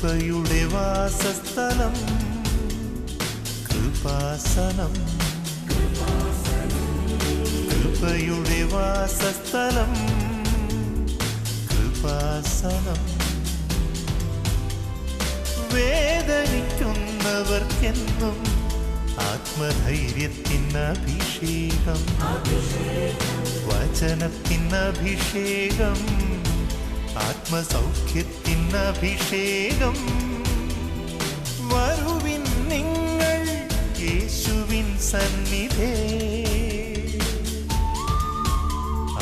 കൃപയുടെ വാസസ്ഥലം കൃപാസനം. കൃപയുടെ വാസസ്ഥലം കൃപാസനം. വേദനിക്കുന്നവർക്കെന്നും ആത്മധൈര്യത്തിനഭിഷേകം, വചനത്തിനഭിഷേകം, ആത്മസൗഖ്യത്തിനഭിഷേകം. വരുവിൻ നിങ്ങൾ യേശുവിൻ സന്നിധേ,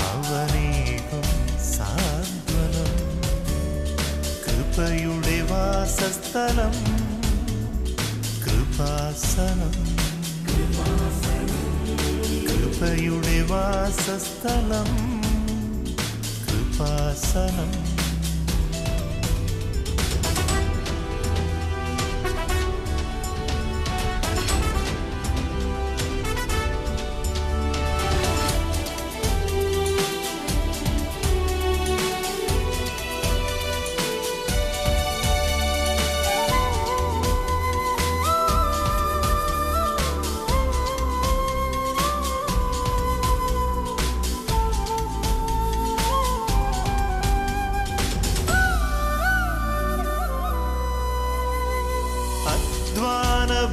അവനേകും സാന്ത്വനം. കൃപയുടെ വാസസ്ഥലം കൃപാസനം. കൃപയുടെ വാസസ്ഥലം കൃപാസനം.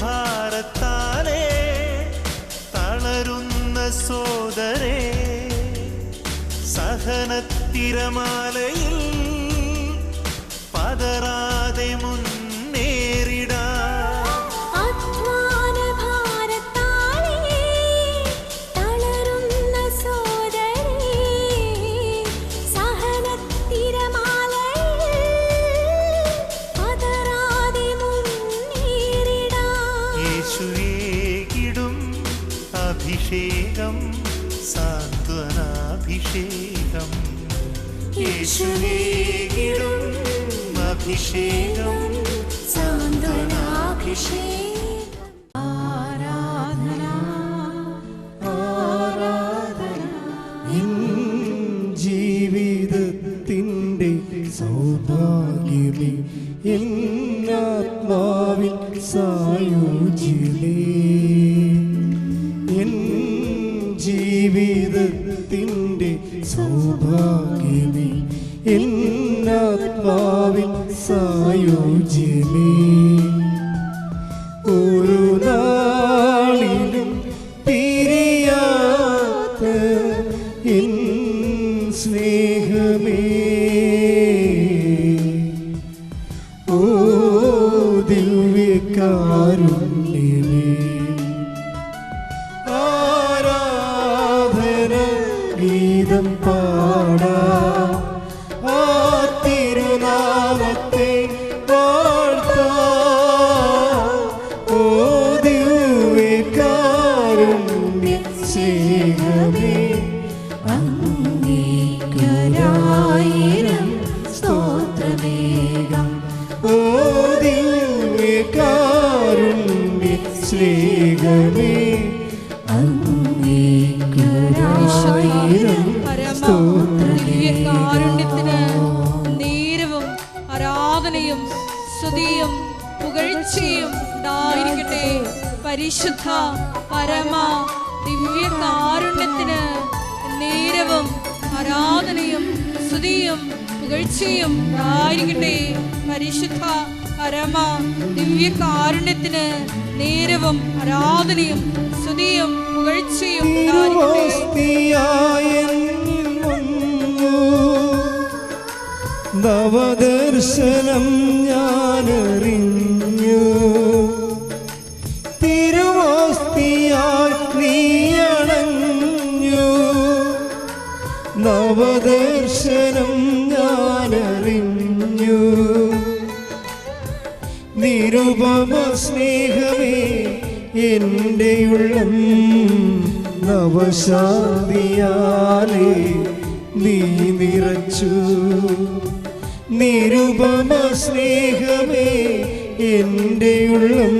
ഭാരത്താലേ തളരുന്ന സോദരേ, സഹനത്തിരമാലയിൽ പതറാതെ മുന്നേറിടാ. അഭിഷേകം സാന്ത്വനാഭിഷേകം. യേശുവേകിടും അഭിഷേകം സാന്ത്വനാഭിഷേകം. ആരാധന ആരാധന. ജീവിതത്തിൻ്റെ സൗഭാഗ്യമേ, എന്നാത്മാവിൻ സായുജ്യമേ, ജീവിതത്തിൻ്റെ സൗഭാഗ്യമേ, എന്നാത്മാവിൻ സായുജ്യമേ. ഒരു നാളിലും പിരിയാത്ത എൻ സ്നേഹമേ, ഓ ദിവ്യകാരുണ്യമേ, ഗീതം പാടാ ആ തിരുനാമത്തെ വാഴ്ത്താ. ഓ ദിവ്യകാരുണ്യ സ്നേഹമേ, അങ്ങേക്കൊരായിരം സ്തോത്രമേകം. ഓ ദിവ്യകാരുണ്യ സ്നേഹമേ, ദിവ്യകാരുണ്യത്തിന് നേരവും ആരാധനയും സ്തുതിയും പുകഴ്ചയും ഉണ്ടായിരിക്കട്ടെ. പരിശുദ്ധ പരമ ദിവ്യകാരുണ്യത്തിന് നേരവും ആരാധനയും സ്തുതിയും പുകഴ്ചയും ഉണ്ടായിരിക്കട്ടെ. പരിശുദ്ധ പരമ ദിവ്യകാരുണ്യത്തിന് നേരവും ആരാധനയും സ്തുതിയും പുകഴ്ചയും നവദർശനം ഞാനറിഞ്ഞു. തിരുവോസ്തിയായി നീയണഞ്ഞു. നവദർശനം ഞാനറിഞ്ഞു. നിരുപമ സ്നേഹമേ, എൻ്റെ ഉള്ളം നവശാന്തിയാലേ നീ നിറച്ചു. നിരുപമ സ്നേഹമേ, എൻ്റെ ഉള്ളം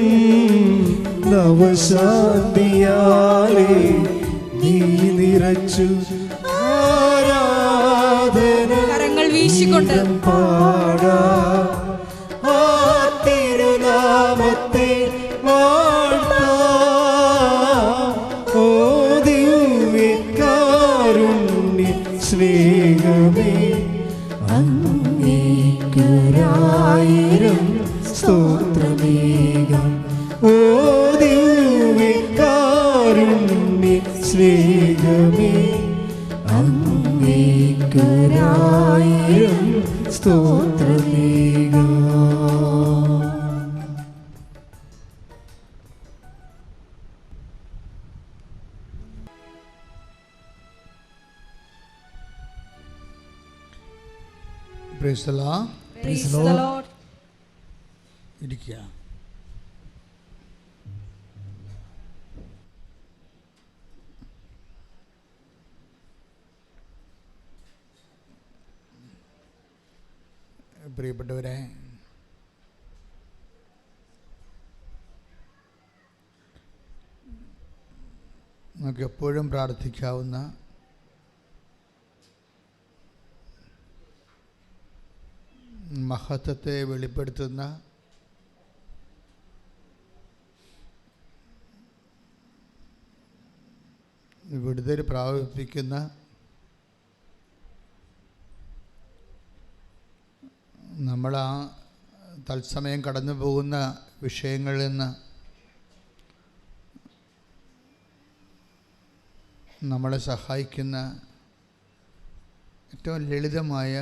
നവശാന്തിയാലേ നീ നിറച്ചു. ആരാധന കരങ്ങൾ വീശിക്കൊണ്ട് പാടാ. സ്നേഹമേ അങ്ങേക്കൊരായിരം സ്തോത്രമേകം. ഓ ദിവ്യകാരുണ്യ സ്നേഹമേ അങ്ങേക്കൊരായിരം സ്തോത്രമേകം. Praise the Lord. Praise the Lord. ഇരിക്കുക. പ്രിയപ്പെട്ടവരെ, നമുക്ക് എപ്പോഴും പ്രാർത്ഥിക്കാവുന്ന മഹത്വത്തെ വെളിപ്പെടുത്തുന്ന വിടുതൽ പ്രാപിപ്പിക്കുന്ന നമ്മൾ ആ തത്സമയം കടന്നു പോകുന്ന വിഷയങ്ങളിൽ നിന്ന് നമ്മളെ സഹായിക്കുന്ന ഏറ്റവും ലളിതമായ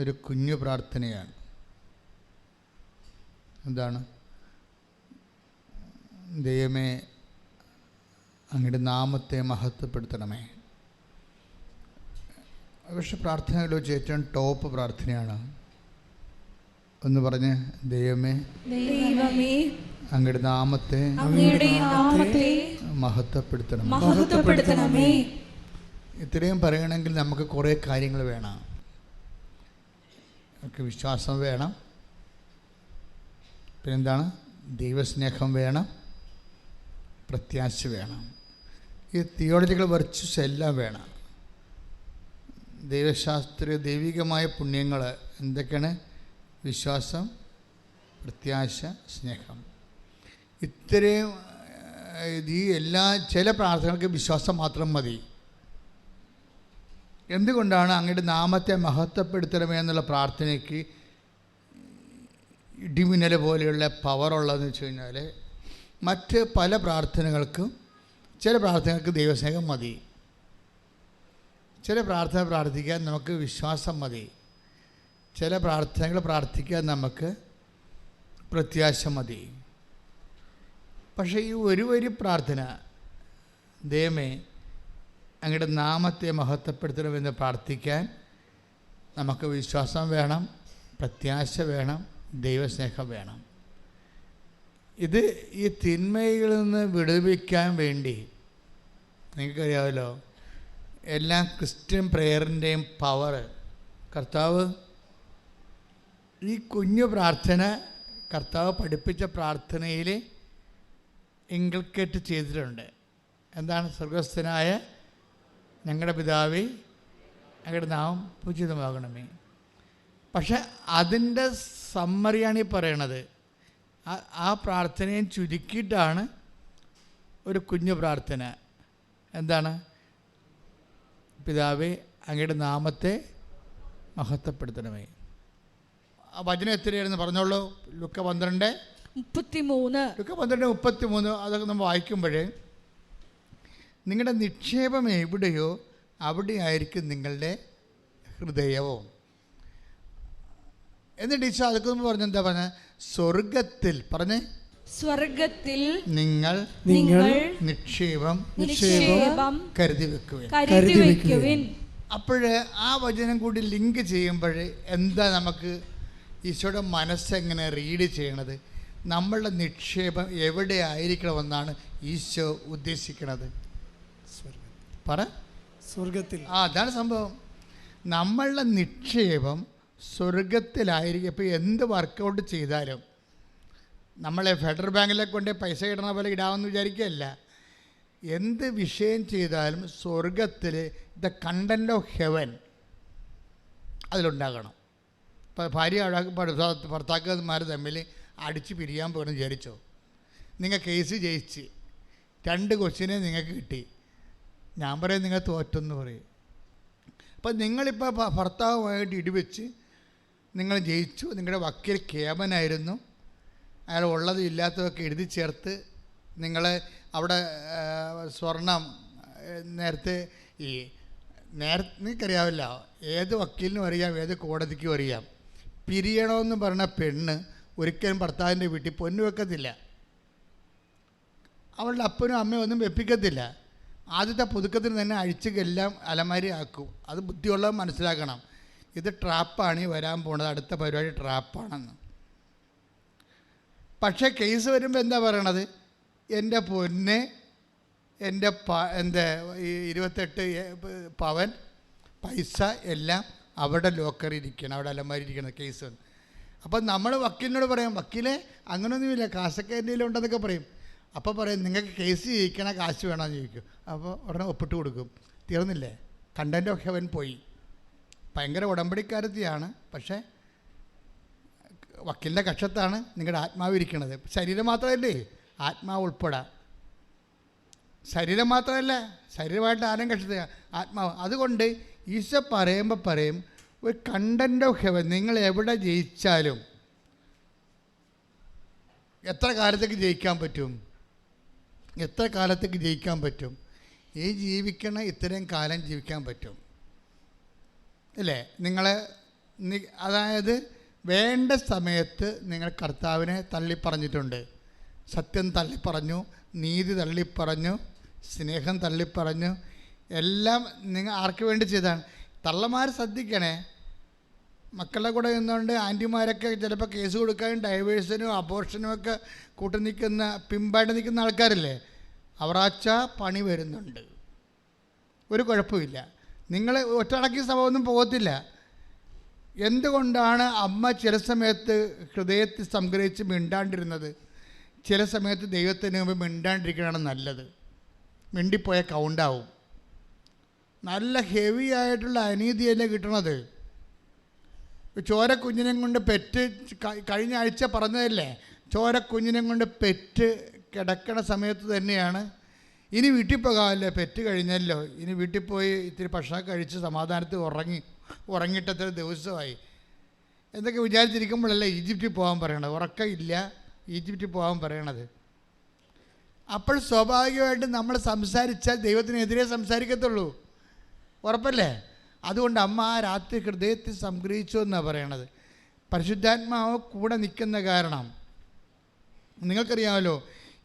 ഒരു കുഞ്ഞു പ്രാർത്ഥനയാണ്. എന്താണ്? ദൈവമേ, അങ്ങയുടെ നാമത്തെ മഹത്വപ്പെടുത്തണമേ. പക്ഷെ പ്രാർത്ഥനകൾ വെച്ച് ഏറ്റവും ടോപ്പ് പ്രാർത്ഥനയാണ്. ഒന്ന് പറഞ്ഞ്, ദൈവമേ, അങ്ങയുടെ നാമത്തെ മഹത്വപ്പെടുത്തണമേ. ഇത്രയും പറയണമെങ്കിൽ നമുക്ക് കുറേ കാര്യങ്ങൾ വേണം. നമുക്ക് വിശ്വാസം വേണം, പിന്നെന്താണ്, ദൈവസ്നേഹം വേണം, പ്രത്യാശ വേണം. ഈ തിയോളജിക്കൽ വെർച്വസ് എല്ലാം വേണം. ദൈവശാസ്ത്രീയ ദൈവികമായ പുണ്യങ്ങൾ എന്തൊക്കെയാണ്? വിശ്വാസം, പ്രത്യാശ, സ്നേഹം. ഇത്രയും ഈ ചില പ്രാർത്ഥനകൾക്ക് വിശ്വാസം മാത്രം മതി. എന്തുകൊണ്ടാണ് അങ്ങയുടെ നാമത്തെ മഹത്വപ്പെടുത്തണമേ എന്നുള്ള പ്രാർത്ഥനയ്ക്ക് ഇടിമിന്നൽ പോലെയുള്ള പവറുള്ളതെന്ന് വെച്ച് കഴിഞ്ഞാൽ, മറ്റ് പല പ്രാർത്ഥനകൾക്കും ചില പ്രാർത്ഥനകൾക്ക് ദൈവസ്നേഹം മതി, ചില പ്രാർത്ഥന പ്രാർത്ഥിക്കാൻ നമുക്ക് വിശ്വാസം മതി, ചില പ്രാർത്ഥനകൾ പ്രാർത്ഥിക്കാൻ നമുക്ക് പ്രത്യാശ മതി. പക്ഷേ ഈ ഒരു വരി പ്രാർത്ഥന, ദൈവമേ അങ്ങയുടെ നാമത്തെ മഹത്വപ്പെടുത്തണമെന്ന് പ്രാർത്ഥിക്കാൻ നമുക്ക് വിശ്വാസം വേണം, പ്രത്യാശ വേണം, ദൈവസ്നേഹം വേണം. ഇത് ഈ തിന്മകളിൽ നിന്ന് വിടുവിക്കാൻ വേണ്ടി നിങ്ങൾക്കറിയാമല്ലോ, എല്ലാ ക്രിസ്ത്യൻ പ്രേയറിൻ്റെയും പവർ കർത്താവ് ഈ കുഞ്ഞു പ്രാർത്ഥന കർത്താവ് പഠിപ്പിച്ച പ്രാർത്ഥനയിൽ ഇൻകൾക്കേറ്റ് ചെയ്തിട്ടുണ്ട്. എന്താണ്? സ്വർഗസ്ഥനായ ഞങ്ങളുടെ പിതാവേ, അങ്ങയുടെ നാമം പൂജിതമാകണമേ. പക്ഷെ അതിൻ്റെ സമ്മറിയാണ് ഈ പറയണത്. ആ പ്രാർത്ഥനയെ ചുരുക്കിയിട്ടാണ് ഒരു കുഞ്ഞു പ്രാർത്ഥന. എന്താണ്? പിതാവേ, അങ്ങയുടെ നാമത്തെ മഹത്വപ്പെടുത്തണമേ. ആ വചനം എത്രയായിരുന്നു പറഞ്ഞോളൂ? ലുക്ക 12:33. അതൊക്കെ നമ്മൾ വായിക്കുമ്പോൾ, നിങ്ങളുടെ നിക്ഷേപം എവിടെയോ അവിടെയായിരിക്കും നിങ്ങളുടെ ഹൃദയവും. എന്നിട്ട് ഈശോ അതൊക്കെ പറഞ്ഞ എന്താ പറഞ്ഞ? സ്വർഗത്തിൽ പറഞ്ഞേ, സ്വർഗത്തിൽ നിങ്ങൾ നിക്ഷേപം കരുതി വെക്കുവിൻ. അപ്പോഴ് ആ വചനം കൂടി ലിങ്ക് ചെയ്യുമ്പോൾ എന്താ നമുക്ക് ഈശോയുടെ മനസ്സെങ്ങനെ റീഡ് ചെയ്യണത്? നമ്മളുടെ നിക്ഷേപം എവിടെ ആയിരിക്കണമെന്നാണ് ഈശോ ഉദ്ദേശിക്കുന്നത്? പറ, സ്വർഗത്തിൽ. അതാണ് സംഭവം. നമ്മളുടെ നിക്ഷേപം സ്വർഗത്തിലായിരിക്കും. ഇപ്പോൾ എന്ത് വർക്കൗട്ട് ചെയ്താലും നമ്മളെ ഫെഡറൽ ബാങ്കിലെ കൊണ്ട് പൈസ ഇടണ പോലെ ഇടാമെന്ന് വിചാരിക്കുകയല്ല. എന്ത് വിഷയം ചെയ്താലും സ്വർഗത്തിൽ ദ കണ്ടൻറ് ഓഫ് ഹെവൻ അതിലുണ്ടാകണം. ഇപ്പോൾ ഭാര്യ ഭർത്താക്കന്മാർ തമ്മിൽ അടിച്ച് പിരിയാൻ പോകണം വിചാരിച്ചോ? നിങ്ങൾ കേസ് ജയിച്ച് 2 ക്വസ്റ്റ്യനെ നിങ്ങൾക്ക് കിട്ടി. ഞാൻ പറയും നിങ്ങൾ തോറ്റെന്ന് പറയും. അപ്പം നിങ്ങളിപ്പോൾ ഭർത്താവുമായിട്ട് ഇടിവെച്ച് നിങ്ങൾ ജയിച്ചു. നിങ്ങളുടെ വക്കീൽ കേമനായിരുന്നു. അയാൾ ഉള്ളതും ഇല്ലാത്തതൊക്കെ എഴുതി ചേർത്ത് നിങ്ങൾ അവിടെ സ്വർണം നേരത്തെ നിങ്ങൾക്കറിയാവില്ല, ഏത് വക്കീലിനും അറിയാം, ഏത് കോടതിക്കും അറിയാം, പിരിയണമെന്ന് പറഞ്ഞ പെണ്ണ് ഒരിക്കലും ഭർത്താവിൻ്റെ വീട്ടിൽ പൊന്നു വെക്കത്തില്ല. അവളുടെ അപ്പനും അമ്മയും ഒന്നും വെപ്പിക്കത്തില്ല. ആദ്യത്തെ പുതുക്കത്തിന് തന്നെ അഴിച്ചെല്ലാം അലമാരി ആക്കും. അത് ബുദ്ധിയുള്ളവർ മനസ്സിലാക്കണം. ഇത് ട്രാപ്പാണ് ഈ വരാൻ പോണത്, അടുത്ത പരിപാടി ട്രാപ്പാണെന്ന്. പക്ഷേ കേസ് വരുമ്പോൾ എന്താ പറയണത്? എൻ്റെ പൊന്നെ, എൻ്റെ എൻ്റെ 28 പവൻ പൈസ എല്ലാം അവിടെ ലോക്കറിൽ ഇരിക്കണം, അവിടെ അലമാരി ഇരിക്കണം കേസ്. അപ്പം നമ്മൾ വക്കീലിനോട് പറയാം, വക്കീലെ അങ്ങനെയൊന്നുമില്ല, കാശൊക്കെ എൻ്റെ ഉണ്ടെന്നൊക്കെ പറയും. അപ്പോൾ പറയും നിങ്ങൾക്ക് കേസ് ജയിക്കണ കാശ് വേണമെന്ന് ചോദിക്കും. അപ്പോൾ ഉടനെ ഒപ്പിട്ട് കൊടുക്കും. തീർന്നില്ലേ? കണ്ടൻറ് ഓഫ് ഹെവൻ പോയി. ഭയങ്കര ഉടമ്പടിക്കാരത്തിയാണ്, പക്ഷേ വക്കീലിൻ്റെ കക്ഷത്താണ് നിങ്ങളുടെ ആത്മാവ് ഇരിക്കുന്നത്. ശരീരം മാത്രമല്ലേ, ആത്മാവ് ഉൾപ്പെടാം. ശരീരം മാത്രമല്ല, ശരീരമായിട്ട് ആരും കക്ഷത്തിൽ ആത്മാവ്. അതുകൊണ്ട് ഈശോ പറയുമ്പോൾ പറയും, ഒരു കണ്ടൻറ് ഓഫ് ഹെവൻ, നിങ്ങൾ എവിടെ ജയിച്ചാലും എത്ര കാലത്തേക്ക് ജയിക്കാൻ പറ്റും? എത്ര കാലത്തേക്ക് ജയിക്കാൻ പറ്റും? ഈ ജീവിക്കണ ഇത്രയും കാലം ജീവിക്കാൻ പറ്റും അല്ലേ? അതായത് വേണ്ട സമയത്ത് നിങ്ങൾ കർത്താവിനെ തള്ളിപ്പറഞ്ഞിട്ടുണ്ട്. സത്യം തള്ളിപ്പറഞ്ഞു, നീതി തള്ളിപ്പറഞ്ഞു, സ്നേഹം തള്ളിപ്പറഞ്ഞു. എല്ലാം നിങ്ങൾ ആർക്ക് വേണ്ടി ചെയ്താണ്? തള്ളമാർ ശ്രദ്ധിക്കണേ. മക്കളുടെ കൂടെ നിന്നുകൊണ്ട് ആൻറ്റിമാരൊക്കെ ചിലപ്പോൾ കേസ് കൊടുക്കാനും ഡൈവേഴ്സിനും അബോർഷനും ഒക്കെ കൂട്ടി നിൽക്കുന്ന, പിമ്പായിട്ട് നിൽക്കുന്ന ആൾക്കാരില്ലേ, അവറാച്ച പണി വരുന്നുണ്ട്. ഒരു കുഴപ്പമില്ല. നിങ്ങൾ ഒറ്റടക്കി സഭയൊന്നും പോകത്തില്ല. എന്തുകൊണ്ടാണ് അമ്മ ചില സമയത്ത് ഹൃദയത്തിൽ സംഗ്രഹിച്ച് മിണ്ടാണ്ടിരുന്നത്? ചില സമയത്ത് ദൈവത്തിന് മുമ്പ് മിണ്ടാണ്ടിരിക്കണതാണ് നല്ലത്. മിണ്ടിപ്പോയ കൗണ്ടാവും. നല്ല ഹെവി ആയിട്ടുള്ള അനീതിയല്ലേ കിട്ടണത്. ചോരക്കുഞ്ഞിനെ കൊണ്ട് പെറ്റ്, കഴിഞ്ഞ ആഴ്ച പറഞ്ഞതല്ലേ, ചോരക്കുഞ്ഞിനെ കൊണ്ട് പെറ്റ് കിടക്കണ സമയത്ത് തന്നെയാണ് ഇനി വീട്ടിൽ പോകാമല്ലോ, പെറ്റ് കഴിഞ്ഞല്ലോ, ഇനി വീട്ടിൽ പോയി ഇത്തിരി ഭക്ഷണം കഴിച്ച് സമാധാനത്തിൽ ഉറങ്ങിയിട്ടത്ര ദിവസമായി എന്തൊക്കെ വിചാരിച്ചിരിക്കുമ്പോഴല്ലേ ഈജിപ്തിൽ പോകാൻ പറയണത്. ഉറക്കമില്ല, ഈജിപ്തിൽ പോകാൻ പറയണത്. അപ്പോൾ സ്വാഭാവികമായിട്ട് നമ്മൾ സംസാരിച്ചാൽ ദൈവത്തിനെതിരെ സംസാരിക്കത്തുള്ളൂ. ഉറപ്പല്ലേ? അതുകൊണ്ട് അമ്മ ആ രാത്രി ഹൃദയത്തിൽ സംഗ്രഹിച്ചു എന്നാണ് പറയണത്. പരിശുദ്ധാത്മാവ് കൂടെ നിൽക്കുന്ന കാരണം നിങ്ങൾക്കറിയാമല്ലോ,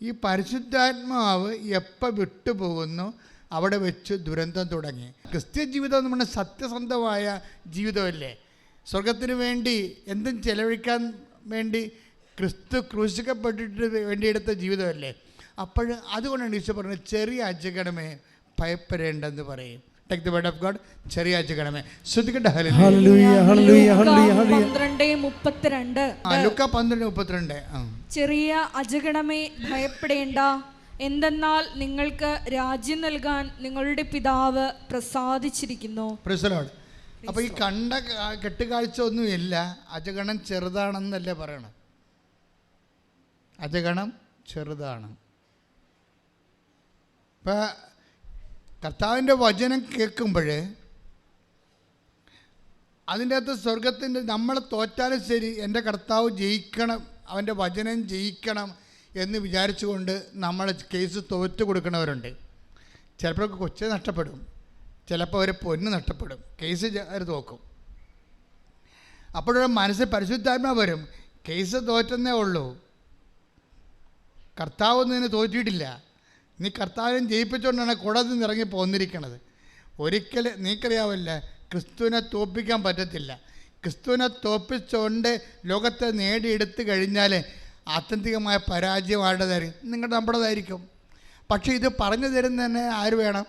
ഈ പരിശുദ്ധാത്മാവ് എപ്പോൾ വിട്ടുപോകുന്നു അവിടെ വെച്ച് ദുരന്തം തുടങ്ങി. ക്രിസ്ത്യ ജീവിതം എന്ന് പറഞ്ഞാൽ സത്യസന്ധമായ ജീവിതമല്ലേ. സ്വർഗത്തിന് വേണ്ടി എന്തും ചെലവഴിക്കാൻ വേണ്ടി ക്രിസ്തു ക്രൂശിക്കപ്പെട്ടിട്ട് വേണ്ടിയെടുത്ത ജീവിതമല്ലേ. അപ്പോൾ അതുകൊണ്ടാണ് ഈശോ പറഞ്ഞത്, ചെറിയ അജഗണമേ ഭയപ്പെടേണ്ടെന്ന് പറയും. Take the word of God. ചെറിയ അജഗണമേ ശ്രദ്ധിക്കട്ടെ. ലൂക്ക 12:32. ചെറിയ അജഗണമേ ഭയപ്പെടേണ്ട, എന്തെന്നാൽ നിങ്ങൾക്ക് രാജ്യം നൽകാൻ നിങ്ങളുടെ പിതാവ് പ്രസാദിച്ചിരിക്കുന്നു. അപ്പോൾ ഈ കണ്ട കെട്ടുകാഴ്ച ഒന്നുമില്ല. അജഗണം ചെറുതാണെന്നല്ലേ പറയണം. അജഗണം ചെറുതാണ്. ഇപ്പം കർത്താവിൻ്റെ വചനം കേൾക്കുമ്പോൾ അതിൻ്റെ അകത്ത് സ്വർഗത്തിൻ്റെ, നമ്മൾ തോറ്റാലും ശരി എൻ്റെ കർത്താവ് ജയിക്കണം, അവൻ്റെ വചനം ജയിക്കണം എന്ന് വിചാരിച്ചുകൊണ്ട് നമ്മൾ കേസ് തോറ്റു കൊടുക്കുന്നവരുണ്ട്. ചിലപ്പോൾ കൊച്ചു നഷ്ടപ്പെടും, ചിലപ്പോൾ ഒരു പൊന്ന് നഷ്ടപ്പെടും, കേസ് അവർ തോക്കും. അപ്പോഴൊരു മനസ്സിൽ പരിശുദ്ധാത്മാ വരും, കേസ് തോറ്റെന്നേ ഉള്ളൂ, കർത്താവ് നിന്നെ തോറ്റിയിട്ടില്ല, നീ കർത്താവിനെ ജയിപ്പിച്ചുകൊണ്ടാണ് കോടതി നിന്ന് ഇറങ്ങി പോന്നിരിക്കണത്. ഒരിക്കലും നീക്കറിയാവില്ല, ക്രിസ്തുവിനെ തോൽപ്പിക്കാൻ പറ്റത്തില്ല. ക്രിസ്തുവിനെ തോൽപ്പിച്ചുകൊണ്ട് ലോകത്തെ നേടിയെടുത്ത് കഴിഞ്ഞാൽ ആത്യന്തികമായ പരാജയം ആരുടേതായിരിക്കും? നമ്മുടേതായിരിക്കും. പക്ഷേ ഇത് പറഞ്ഞു തരുന്നതന്നെ ആര് വേണം?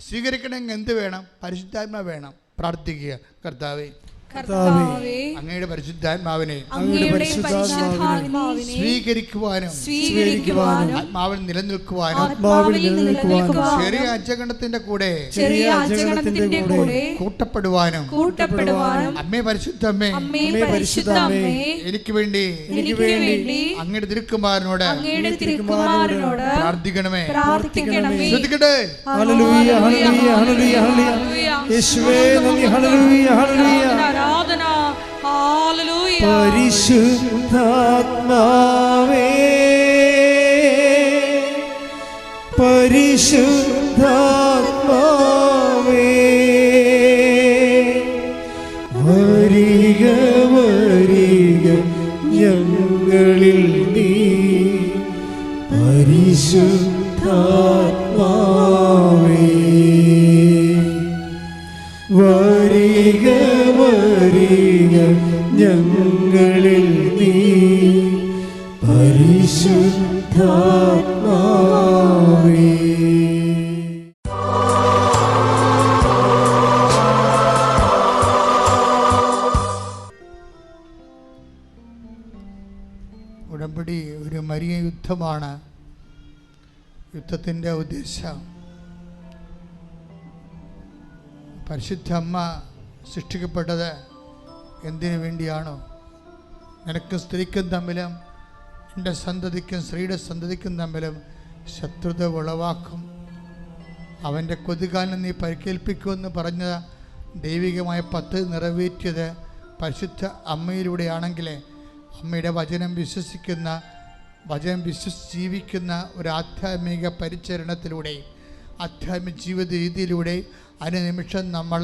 സ്വീകരിക്കണമെങ്കിൽ എന്ത് വേണം? പരിശുദ്ധാത്മ വേണം. പ്രാർത്ഥിക്കുക, കർത്താവേ കർത്താവേ, അങ്ങയുടെ പരിശുദ്ധാത്മാവിനെ അങ്ങയുടെ പരിശുദ്ധാത്മാവിനെ സ്വീകരിക്കുവാനും ആത്മാവിൽ നിലനിൽക്കുവാനും ചെറിയ അജഗണത്തിന്റെ കൂടെ കൂട്ടപ്പെടുവാനും അമ്മേ പരിശുദ്ധമ്മേ എനിക്ക് വേണ്ടി അങ്ങയുടെ തിരുക്കുമാരനോട് പ്രാർത്ഥിക്കണമേ. ശ്രദ്ധിക്കട്ടെ. ഹല്ലേലൂയ ഹല്ലേലൂയ ഹല്ലേലൂയ ഹല്ലേലൂയ. യേശുവേ നന്ദി. ഹല്ലേലൂയ ഹല്ലേലൂയ. ആരാധന. ഹല്ലേലൂയ. പരിശുദ്ധാത്മാവേ പരിശുദ്ധാത്മാവേ വരിക വരിക ഞങ്ങളിൽ നീ പരിശുദ്ധാത്മാവേ വരിക വരിക ഞങ്ങളിൽ നീ പരിശുദ്ധാത്മാവേ. ഉടമ്പടി ഒരു മരിയ യുദ്ധമാണ്. യുദ്ധത്തിൻ്റെ ഉദ്ദേശം പരിശുദ്ധ അമ്മ സൃഷ്ടിക്കപ്പെട്ടത് എന്തിനു വേണ്ടിയാണോ? നിനക്കും സ്ത്രീക്കും തമ്മിലും എൻ്റെ സന്തതിക്കും സ്ത്രീയുടെ സന്തതിക്കും തമ്മിലും ശത്രുത ഉളവാക്കും, അവൻ്റെ കൊതുകാലിന് നീ പരിക്കേൽപ്പിക്കുമെന്ന് പറഞ്ഞ ദൈവികമായ പദ്ധതി നിറവേറ്റിയത് പരിശുദ്ധ അമ്മയിലൂടെയാണെങ്കിൽ അമ്മയുടെ വചനം വിശ്വസിക്കുന്ന ജീവിക്കുന്ന ഒരു ആധ്യാത്മിക പരിചരണത്തിലൂടെ ആധ്യാത്മിക ജീവിത രീതിയിലൂടെ അനുനിമിഷം നമ്മൾ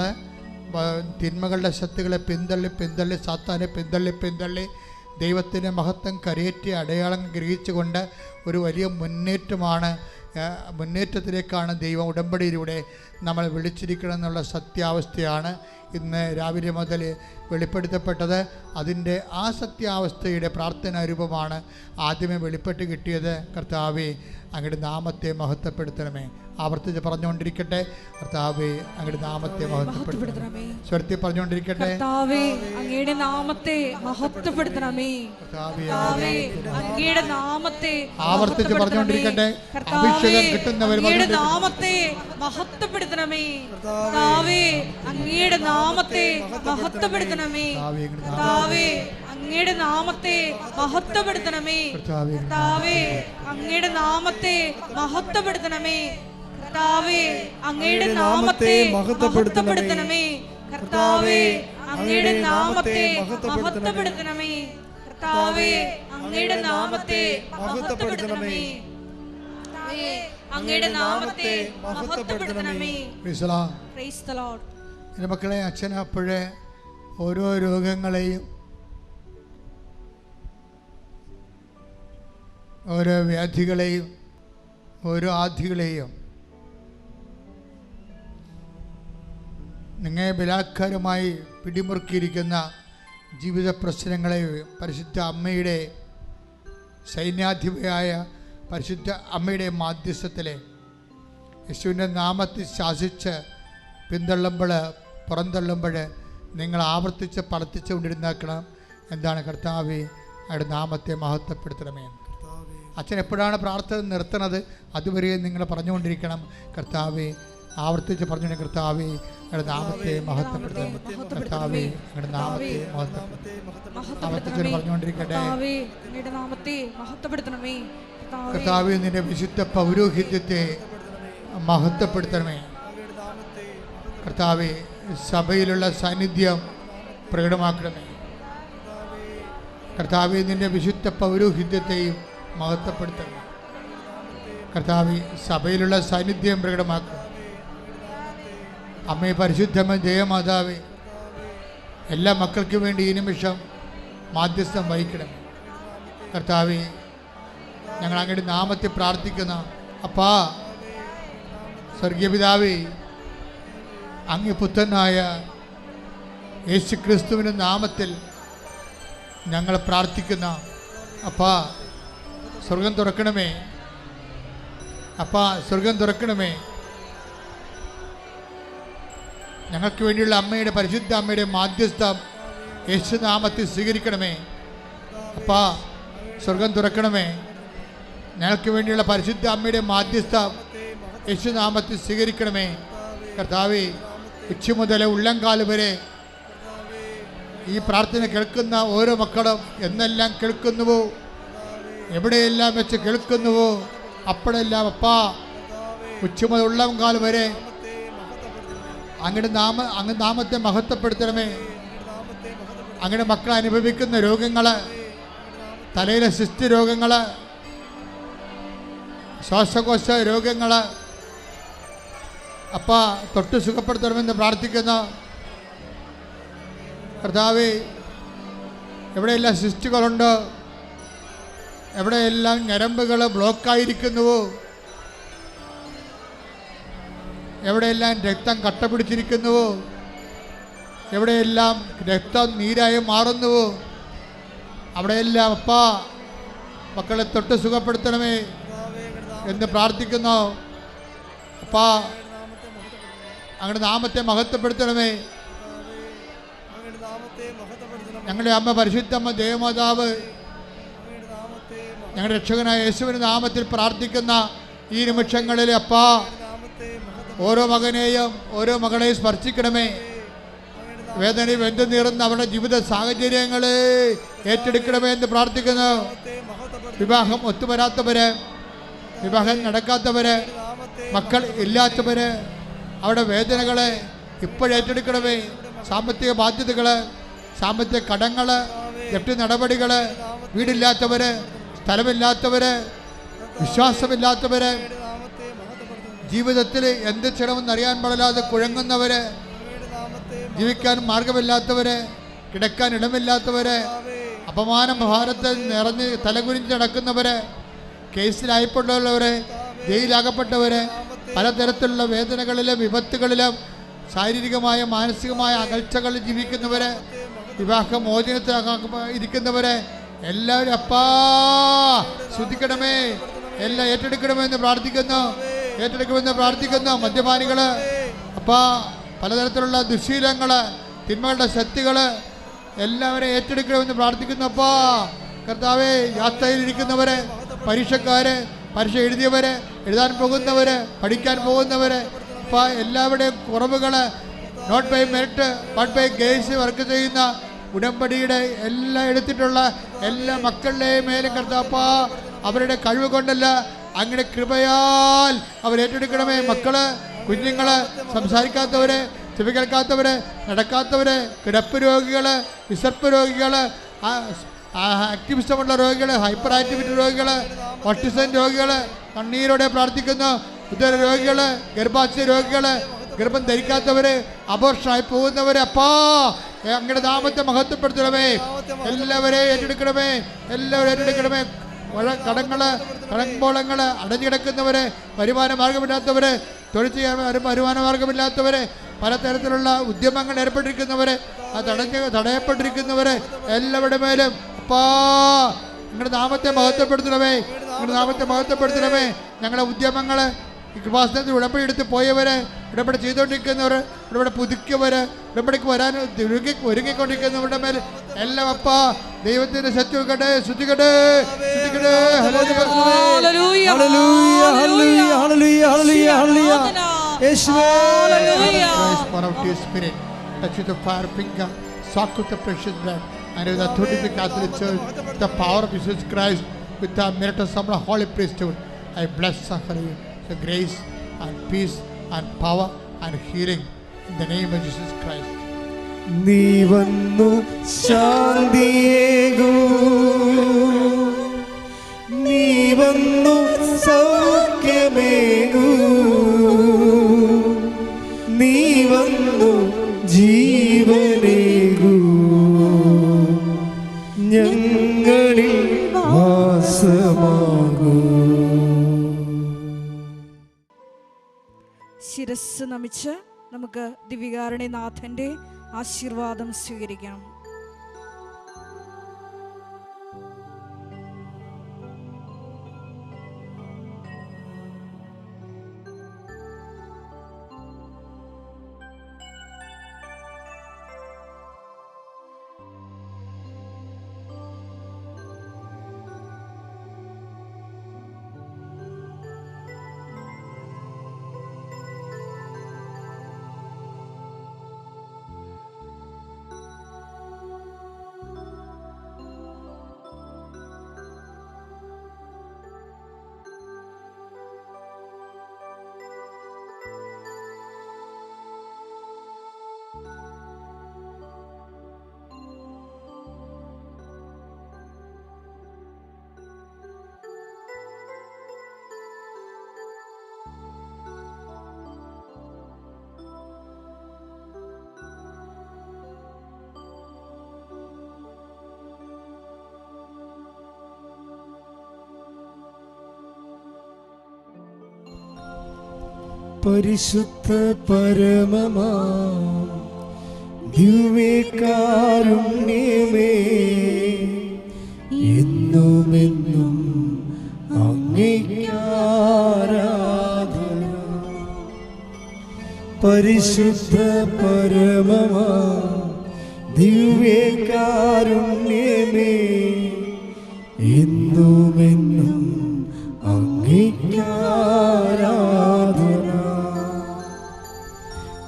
തിന്മകളുടെ ശക്തികളെ പിന്തള്ളി സാത്താനെ പിന്തള്ളി ദൈവത്തിൻ്റെ മഹത്വം കരയേറ്റി അടയാളം ഗ്രഹിച്ചുകൊണ്ട് ഒരു വലിയ മുന്നേറ്റത്തിലേക്കാണ് ദൈവം ഉടമ്പടിയിലൂടെ നമ്മൾ വിളിച്ചിരിക്കണം എന്നുള്ള സത്യാവസ്ഥയാണ് ഇന്ന് രാവിലെ മുതൽ വെളിപ്പെടുത്തപ്പെട്ടത്. അതിൻ്റെ ആ സത്യാവസ്ഥയുടെ പ്രാർത്ഥനാ രൂപമാണ് ആദ്യമേ വെളിപ്പെട്ട് കിട്ടിയത്. കർത്താവേ അങ്ങയുടെ നാമത്തെ മഹത്വപ്പെടുത്തണമേ. ആവർത്തിച്ച് പറഞ്ഞുകൊണ്ടിരിക്കട്ടെ. കർത്താവേ അങ്ങയുടെ നാമത്തെ മഹത്വപ്പെടുത്തണമേ. സ്വരത്തിൽ പറഞ്ഞുകൊണ്ടിരിക്കട്ടെ. കർത്താവേ അങ്ങയുടെ നാമത്തെ മഹത്വപ്പെടുത്തണമേ. കർത്താവേ അങ്ങയുടെ നാമത്തെ ആവർത്തിച്ച് പറഞ്ഞുകൊണ്ടിരിക്കട്ടെ. അഭിഷേകം കിട്ടുന്നവർ അങ്ങയുടെ നാമത്തെ മഹത്വപ്പെടുത്തണമേ. കർത്താവേ അങ്ങയുടെ നാമത്തെ മഹത്വപ്പെടുത്തണമേ. കർത്താവേ അങ്ങയുടെ നാമത്തെ മഹത്വപ്പെടുത്തണമേ. കർത്താവേ അങ്ങയുടെ നാമത്തെ മഹത്വപ്പെടുത്തണമേ. കർത്താവേ അങ്ങയുടെ നാമത്തെ മഹത്വപ്പെടുത്തണമേ. കർത്താവേ അങ്ങയുടെ നാമത്തെ മഹത്വപ്പെടുത്തണമേ. കർത്താവേ അങ്ങയുടെ നാമത്തെ മഹത്വപ്പെടുത്തണമേ. അങ്ങയുടെ നാമത്തെ മഹത്വപ്പെടുത്തണമേ. Price the Lord. എൻ്റെ മക്കളെ, അച്ഛൻ അപ്പോഴേ ഓരോ രോഗങ്ങളെയും ഓരോ വ്യാധികളെയും ഓരോ ആധികളെയും നിങ്ങളെ ബലാത്കാരമായി പിടിമുറുക്കിയിരിക്കുന്ന ജീവിത പ്രശ്നങ്ങളെ പരിശുദ്ധ അമ്മയുടെ സൈന്യാധിപയായ പരിശുദ്ധ അമ്മയുടെ മാധ്യസ്ഥത്തിലെ യേശുവിൻ്റെ നാമത്തിൽ ശാസിച്ച് പുറന്തള്ളുമ്പോൾ നിങ്ങൾ ആവർത്തിച്ച് പഠിച്ചുകൊണ്ടിരുന്നാക്കണം. എന്താണ്? കർത്താവേ അയാളുടെ നാമത്തെ മഹത്വപ്പെടുത്തണമേ. അച്ഛൻ എപ്പോഴാണ് പ്രാർത്ഥന നിർത്തുന്നത് അതുവരെ നിങ്ങൾ പറഞ്ഞുകൊണ്ടിരിക്കണം. കർത്താവേ ആവർത്തിച്ച് പറഞ്ഞു, കർത്താവേ അയാളുടെ നാമത്തെ മഹത്വപ്പെടുത്തണം. കർത്താവേ അയാളുടെ നാമത്തെ ആവർത്തിച്ച് പറഞ്ഞുകൊണ്ടിരിക്കട്ടെ. കർത്താവേ നിന്റെ വിശുദ്ധ പൗരോഹിത്യത്തെ മഹത്വപ്പെടുത്തണമേ. കർത്താവേ സഭയിലുള്ള സാന്നിധ്യം പ്രകടമാക്കണമേ. കർത്താവേ നിന്റെ വിശുദ്ധ പൗരോഹിത്യത്തെയും മഹത്വപ്പെടുത്തണം. കർത്താവേ സഭയിലുള്ള സാന്നിധ്യം പ്രകടമാക്കണം. അമ്മേ പരിശുദ്ധമ ജയമാതാവേ, എല്ലാ മക്കൾക്കും വേണ്ടി ഈ നിമിഷം മാധ്യസ്ഥം വഹിക്കണം. കർത്താവേ ഞങ്ങൾ അങ്ങയുടെ നാമത്തെ പ്രാർത്ഥിക്കുന്ന അപ്പാ സ്വർഗീയപിതാവേ, അങ്ങ് പുത്രനായ യേശു ക്രിസ്തുവിൻ്റെ നാമത്തിൽ ഞങ്ങൾ പ്രാർത്ഥിക്കുന്ന അപ്പാ സ്വർഗം തുറക്കണമേ. അപ്പാ സ്വർഗം തുറക്കണമേ. ഞങ്ങൾക്ക് വേണ്ടിയുള്ള അമ്മയുടെ പരിശുദ്ധ അമ്മയുടെ മാധ്യസ്ഥം യേശുനാമത്തിൽ സ്വീകരിക്കണമേ. അപ്പാ, സ്വർഗം തുറക്കണമേ. ഞങ്ങൾക്ക് വേണ്ടിയുള്ള പരിശുദ്ധ അമ്മയുടെ മാധ്യസ്ഥ യേശുനാമത്തിൽ സ്വീകരിക്കണമേ. കർത്താവേ, ഉച്ച മുതൽ ഉള്ളംകാല് വരെ ഈ പ്രാർത്ഥന കേൾക്കുന്ന ഓരോ മക്കളും എന്നെല്ലാം കേൾക്കുന്നുവോ, എവിടെയെല്ലാം വെച്ച് കേൾക്കുന്നുവോ അപ്പോഴെല്ലാം അപ്പാ ഉച്ച മുതൽ ഉള്ളംകാല് വരെ അങ്ങയുടെ നാമത്തെ മഹത്വപ്പെടുത്തണമേ. അങ്ങയുടെ മക്കൾ അനുഭവിക്കുന്ന രോഗങ്ങൾ, തലയിലെ സിസ്റ്റ് രോഗങ്ങൾ, ശ്വാസകോശ രോഗങ്ങൾ അപ്പാ തൊട്ട് സുഖപ്പെടുത്തണമെന്ന് പ്രാർത്ഥിക്കുന്നു. കർത്താവേ, എവിടെയെല്ലാം സിസ്റ്റുകളുണ്ട്, എവിടെയെല്ലാം ഞരമ്പുകൾ ബ്ലോക്കായിരിക്കുന്നുവോ, എവിടെയെല്ലാം രക്തം കട്ട പിടിച്ചിരിക്കുന്നുവോ, എവിടെയെല്ലാം രക്തം നീരായി മാറുന്നുവോ അവിടെയെല്ലാം അപ്പാ മക്കളെ തൊട്ട് സുഖപ്പെടുത്തണമേ എന്ന് പ്രാർത്ഥിക്കുന്നു. അപ്പാ, അങ്ങയുടെ നാമത്തെ മഹത്വപ്പെടുത്തണമേ. ഞങ്ങളുടെ അമ്മ പരിശുദ്ധമ്മ ദേവമാതാവ്, ഞങ്ങളുടെ രക്ഷകനായ യേശുവിൻ്റെ നാമത്തിൽ പ്രാർത്ഥിക്കുന്ന ഈ നിമിഷങ്ങളിൽ അപ്പാ ഓരോ മകനെയും ഓരോ മകളെയും സ്പർശിക്കണമേ. വേദനയും വെന്തു നീറുന്ന അവരുടെ ജീവിത സാഹചര്യങ്ങളെ ഏറ്റെടുക്കണമേ എന്ന് പ്രാർത്ഥിക്കുന്നു. വിവാഹം ഒത്തുവരാത്തവര്, വിവാഹം നടക്കാത്തവര്, മക്കൾ ഇല്ലാത്തവര്, അവരുടെ വേദനകളെ ഇപ്പോഴേറ്റെടുക്കണമേ. സാമ്പത്തിക ബാധ്യതകൾ, സാമ്പത്തിക കടങ്ങൾ, ജപ്തി നടപടികൾ, വീടില്ലാത്തവര്, സ്ഥലമില്ലാത്തവര്, വിശ്വാസമില്ലാത്തവര്, ജീവിതത്തിൽ എന്ത് ചെയ്യണമെന്ന് അറിയാൻ പാടില്ലാതെ കുഴങ്ങുന്നവര്, ജീവിക്കാൻ മാർഗമില്ലാത്തവര്, കിടക്കാൻ ഇടമില്ലാത്തവര്, അപമാനം ഭാരത്തിൽ നിറഞ്ഞ് തലകുനിഞ്ഞ് നടക്കുന്നവര്, കേസിലായിപ്പെട്ടുള്ളവര്, ജയിലാകപ്പെട്ടവര്, പലതരത്തിലുള്ള വേദനകളിലും വിപത്തുകളിലും ശാരീരികമായ മാനസികമായ അകൽച്ചകളിൽ ജീവിക്കുന്നവര്, വിവാഹമോചനത്തിൽ ഇരിക്കുന്നവര് എല്ലാവരും അപ്പാ ശ്രദ്ധിക്കണമേ, എല്ലാം ഏറ്റെടുക്കണമെന്ന് പ്രാർത്ഥിക്കുന്നു. മദ്യപാനികള് അപ്പാ, പലതരത്തിലുള്ള ദുശീലങ്ങള്, തിന്മകളുടെ ശക്തികള് എല്ലാവരെയും ഏറ്റെടുക്കണമെന്ന് പ്രാർത്ഥിക്കുന്നു. അപ്പാ കർത്താവേ, യാത്രയിലിരിക്കുന്നവര്, പരീക്ഷക്കാര്, പരീക്ഷ എഴുതിയവര്, എഴുതാൻ പോകുന്നവര്, പഠിക്കാൻ പോകുന്നവര് അപ്പാ എല്ലാവരുടെയും കുറവുകള് not by merit but by grace work ചെയ്യുന്ന ഉടമ്പടിയുടെ എല്ലാം എടുത്തിട്ടുള്ള എല്ലാ മക്കളുടെയും മേലും കർത്താപ്പാ അവരുടെ കഴിവ് കൊണ്ടല്ല അങ്ങനെ കൃപയാൽ അവർ ഏറ്റെടുക്കണമേ. മക്കള്, കുഞ്ഞുങ്ങള്, സംസാരിക്കാത്തവര്, ചെവി കേൾക്കാത്തവര്, നടക്കാത്തവര്, കിടപ്പ് രോഗികള്, വിശപ്പ് രോഗികള്, ആക്ടിവിസമുള്ള രോഗികള്, ഹൈപ്പർ ആക്ടിവിറ്റി രോഗികള്, ഓട്ടിസം രോഗികള് കണ്ണീരോടെ പ്രാർത്ഥിക്കുന്നു. ഉദര രോഗികള്, ഗർഭാശയ രോഗികള്, ഗർഭം ധരിക്കാത്തവര്, അബോർഷനായി പോകുന്നവര് അപ്പാ അങ്ങയുടെ നാമത്തെ മഹത്വപ്പെടുത്തണമേ. എല്ലാവരെയും ഏറ്റെടുക്കണമേ. കടങ്ങള്, കടമ്പോളങ്ങള്, അടഞ്ഞു കിടക്കുന്നവര്, വരുമാന മാർഗമില്ലാത്തവര്, തൊഴിൽ ചെയ്യാൻ വരുമാന മാർഗമില്ലാത്തവര്, പലതരത്തിലുള്ള ഉദ്യമങ്ങൾ ഏർപ്പെട്ടിരിക്കുന്നവര്, തടയപ്പെട്ടിരിക്കുന്നവര് എല്ലാവരുടെ മേലും അപ്പാ നിങ്ങളുടെ നാമത്തെ മഹത്വപ്പെടുത്തണമേ. ഞങ്ങളുടെ ഉദ്യമങ്ങള്, കൃപാസനത്തിൽ ഉടമ്പടി എടുത്ത് പോയവര്, ഉടമ്പടി ചെയ്തുകൊണ്ടിരിക്കുന്നവർ, ഉടമ്പടി പുതുക്കിയവര്, ഉടമ്പടിക്ക് വരാൻ ഒരുങ്ങിക്കൊണ്ടിരിക്കുന്നവരുടെ മേൽ എല്ലാം അപ്പാ ദൈവത്തിന്റെ ശക്തിക്കട്ടെ. ശ്രുതിക്കട്ടെ. Soak with the precious blood and with the authority of the Catholic Church, with the power of Jesus Christ, with the merit of some holy priesthood, I bless her you the grace and peace and power and healing in the name of Jesus Christ. നീ വന്നു ശാന്തിയേകൂ, നീ വന്നു സൗഖ്യമേകൂ, നീ വന്നു ജീവനേകൂ, ഞങ്ങളിൽ വാസമാകൂ. ശിരസ് നമിച്ച് നമുക്ക് ദിവ്യകാരുണ്യനാഥന്റെ ആശീർവാദം സ്വീകരിക്കാം. പരിശുദ്ധ പരമമാ ദിവ്യകാരുണ്യമേ എന്നുമെന്നും അങ്ങേക്കാരാധന. പരിശുദ്ധ പരമമാ ദിവ്യകാരുണ്യമേ എന്നുമെന്നും അങ്ങേക്കാരാധന.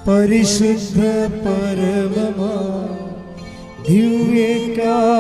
പരിശുദ്ധ പരമമാ ദിവ്യകാരുണ്യമേ